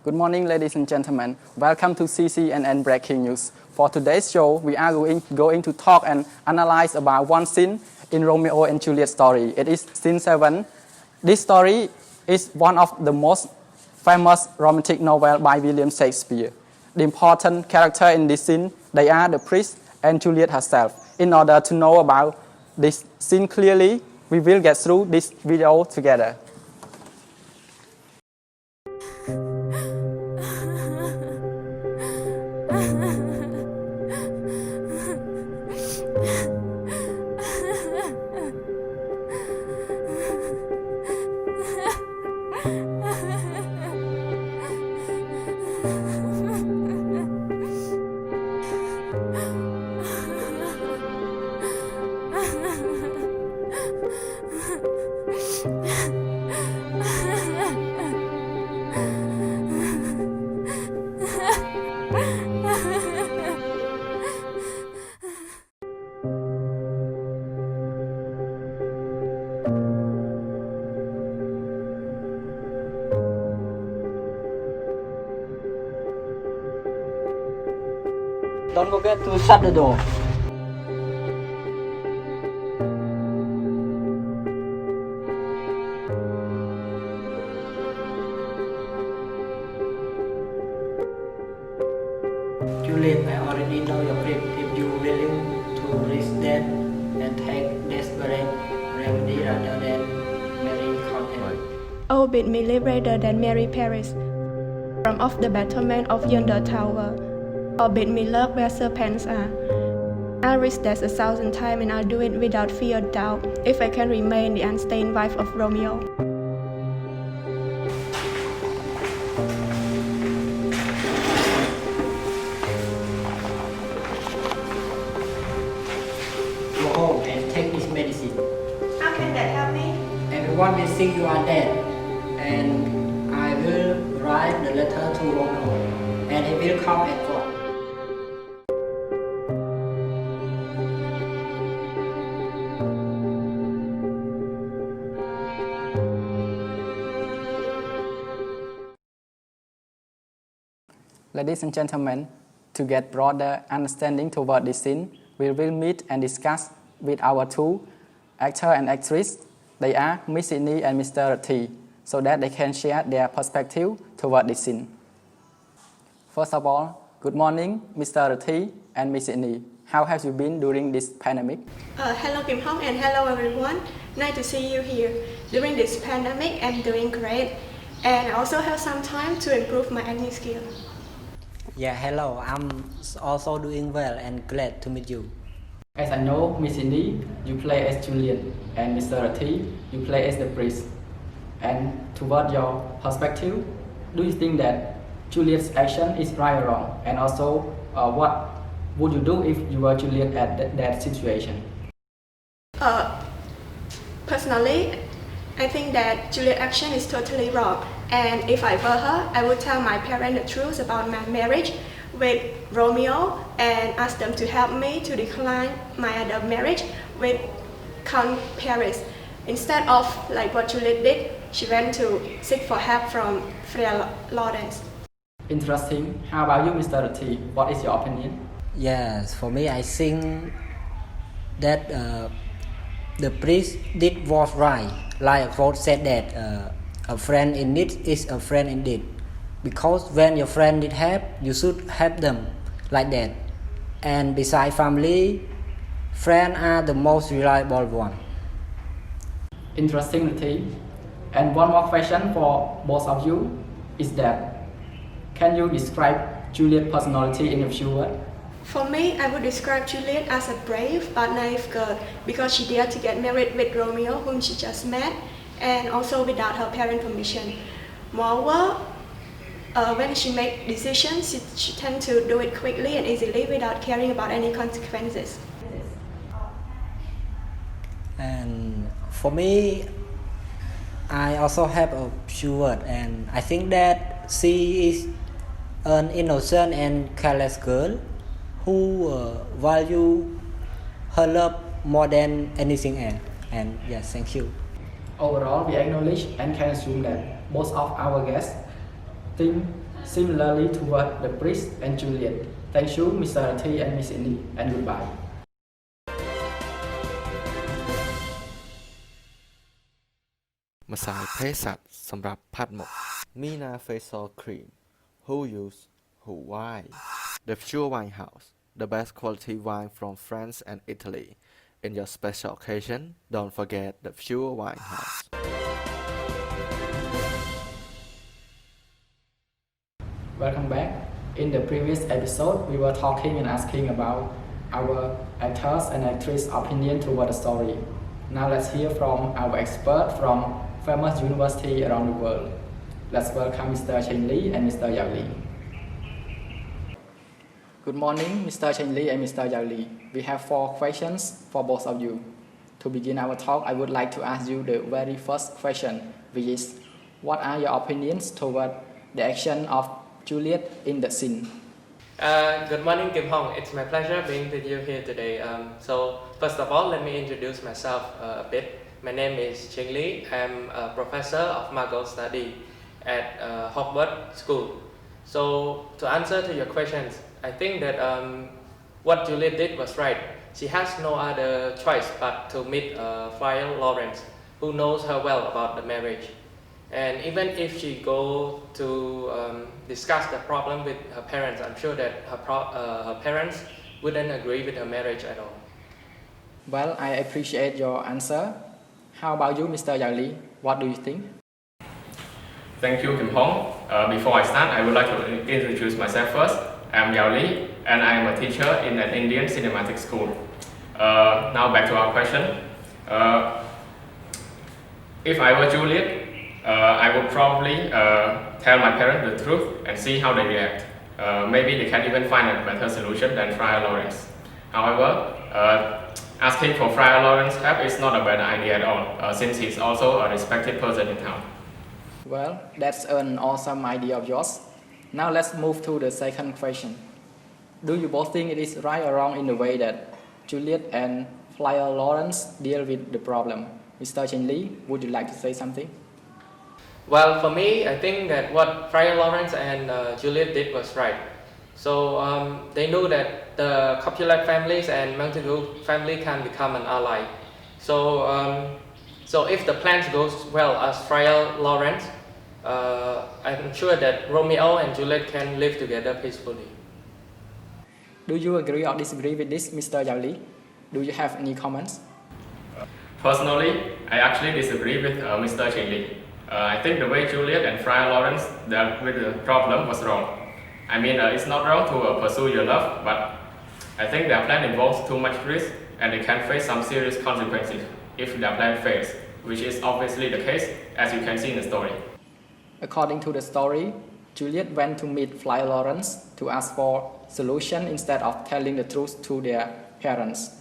Good morning, ladies and gentlemen. Welcome to CCNN Breaking News. For today's show, we are going to talk and analyze about one scene in Romeo and Juliet story. It is scene 7. This story is one of the most famous romantic novel by William Shakespeare. The important character in this scene, they are the priest and Juliet herself. In order to know about this scene clearly, we will get through this video together. Don't forget to shut the door. Juliet, I already know your grip. If you're willing to risk that and take desperate remedy rather than marry content. Oh, bid me live rather than marry Paris. From off the battlement of yonder tower. Or bid me love where serpents are. I'll risk that 1,000 times and I'll do it without fear or doubt if I can remain the unstained wife of Romeo. Go home and take this medicine. How can that help me? Everyone will think you are dead, and I will write the letter to Romeo, and he will come at court. Ladies and gentlemen, to get broader understanding toward this scene, we will meet and discuss with our two actor and actress. They are Miss Sydney and Mr. T, so that they can share their perspective toward this scene. First of all, good morning, Mr. T and Miss Sydney. How have you been during this pandemic? Hello Kimleng and hello everyone. Nice to see you here. During this pandemic, I'm doing great, and I also have some time to improve my acting skill. Yeah, hello. I'm also doing well and glad to meet you. As I know, Miss Sydney, you play as Juliet, and Mr. T, you play as the priest. And toward your perspective, do you think that Juliet's action is right or wrong? And also, what would you do if you were Juliet at that situation? Personally, I think that Juliet's action is totally wrong. And if I were her, I would tell my parents the truth about my marriage with Romeo and ask them to help me to decline my other marriage with Count Paris. Instead of like what Juliet did, she went to seek for help from Freya Lawrence. Interesting. How about you, Mr. T? What is your opinion? Yes, for me, I think that the priest did was right. Like a quote said that a friend in need is a friend indeed. Because when your friend need help, you should help them like that. And besides family, friends are the most reliable one. Interesting, T. And one more question for both of you is that, can you describe Juliet's personality in a few words? For me, I would describe Juliet as a brave but naive girl because she dared to get married with Romeo, whom she just met, and also without her parents' permission. Moreover, when she makes decisions, she tends to do it quickly and easily without caring about any consequences. And for me, I also have a few words, and I think that she is an innocent and careless girl who value her love more than anything else. And yes, thank you. Overall, we acknowledge and can assume that most of our guests think similarly toward the priest and Juliet. Thank you, Mr. T and Miss Indy, and goodbye. มาสายเภสัชสำหรับพัดหมกมีนาเฟซอลครีม Who use Who why The Pure Wine House the best quality wine from France and Italy in your special occasion don't forget the Pure Wine House Welcome back. In the previous episode, we were talking and asking about our actors and actress opinion toward the story. Now let's hear from our expert from famous university around the world. Let's welcome Mr. Chen Li and Mr. Yao Li. Good morning, Mr. Chen Li and Mr. Yao Li. We have 4 questions for both of you. To begin our talk, I would like to ask you the very first question, which is, what are your opinions toward the action of Juliet in the scene? Good morning, Kim Hong. It's my pleasure being with you here today. So first of all, let me introduce myself a bit. My name is Cheng Li. I'm a professor of Margot Study at Hogwarts School. So to answer to your questions, I think that what Juliet did was right. She has no other choice but to meet Friar Lawrence, who knows her well about the marriage. And even if she go to discuss the problem with her parents, I'm sure that her parents wouldn't agree with her marriage at all. Well, I appreciate your answer. How about you, Mr. Yao Li? What do you think? Thank you, Kim Hong. Before I start, I would like to introduce myself first. I'm Yao Li, and I am a teacher in an Indian cinematic school. Now back to our question. If I were Juliet, I would probably tell my parents the truth and see how they react. Maybe they can even find a better solution than Friar Lawrence. However, asking for Friar Lawrence's help is not a bad idea at all, since he's also a respected person in town. Well, that's an awesome idea of yours. Now let's move to the second question. Do you both think it is right or wrong in the way that Juliet and Friar Lawrence deal with the problem? Mr. Chen Li, would you like to say something? Well, for me, I think that what Friar Lawrence and Juliet did was right. So they knew that the Capulet families and Montagu family can become an ally. So if the plans goes well as Friar Lawrence, I'm sure that Romeo and Juliet can live together peacefully. Do you agree or disagree with this, Mr. Yao Li? Do you have any comments? Personally, I actually disagree with Mr. Chen Li. I think the way Juliet and Friar Lawrence dealt with the problem was wrong. I mean, it's not wrong to pursue your love, but I think their plan involves too much risk and they can face some serious consequences if their plan fails, which is obviously the case, as you can see in the story. According to the story, Juliet went to meet Friar Lawrence to ask for solution instead of telling the truth to their parents.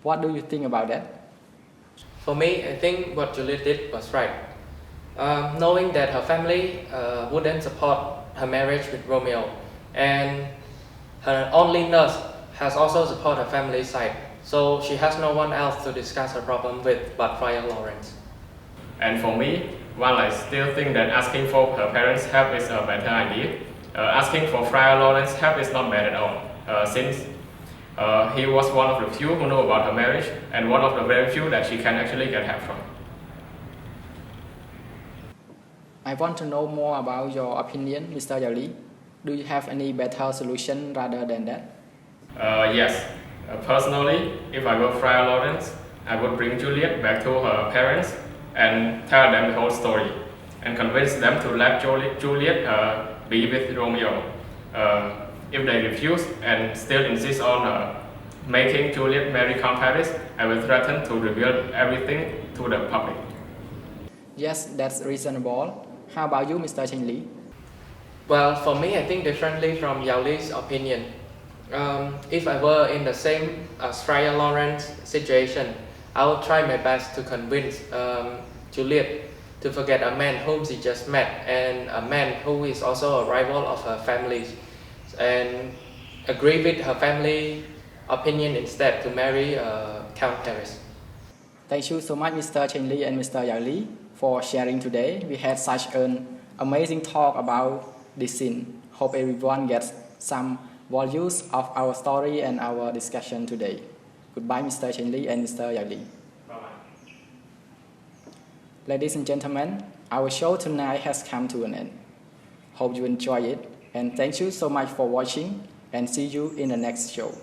What do you think about that? For me, I think what Juliet did was right. Knowing that her family wouldn't support her marriage with Romeo, and her only nurse has also supported her family's side, so she has no one else to discuss her problem with but Friar Lawrence. And for me, while I still think that asking for her parents' help is a better idea, asking for Friar Lawrence's help is not bad at all, since he was one of the few who know about her marriage and one of the very few that she can actually get help from. I want to know more about your opinion, Mr. Yao Li. Do you have any better solution rather than that? Yes. Personally, if I were Friar Lawrence, I would bring Juliet back to her parents and tell them the whole story and convince them to let Juliet be with Romeo. If they refuse and still insist on making Juliet marry Count Paris, I will threaten to reveal everything to the public. Yes, that's reasonable. How about you, Mr. Chen Li? Well, for me, I think differently from Yao Li's opinion. If I were in the same as Friar Lawrence situation, I would try my best to convince Juliet to forget a man whom she just met and a man who is also a rival of her family, and agree with her family opinion instead to marry Count Paris. Thank you so much, Mr. Chen Li and Mr. Yao Li, for sharing today. We had such an amazing talk about this scene. Hope everyone gets some values of our story and our discussion today. Goodbye, Mr. Cheng Li and Mr. Yao Li. Bye-bye. Ladies and gentlemen, our show tonight has come to an end. Hope you enjoy it, and thank you so much for watching, and see you in the next show.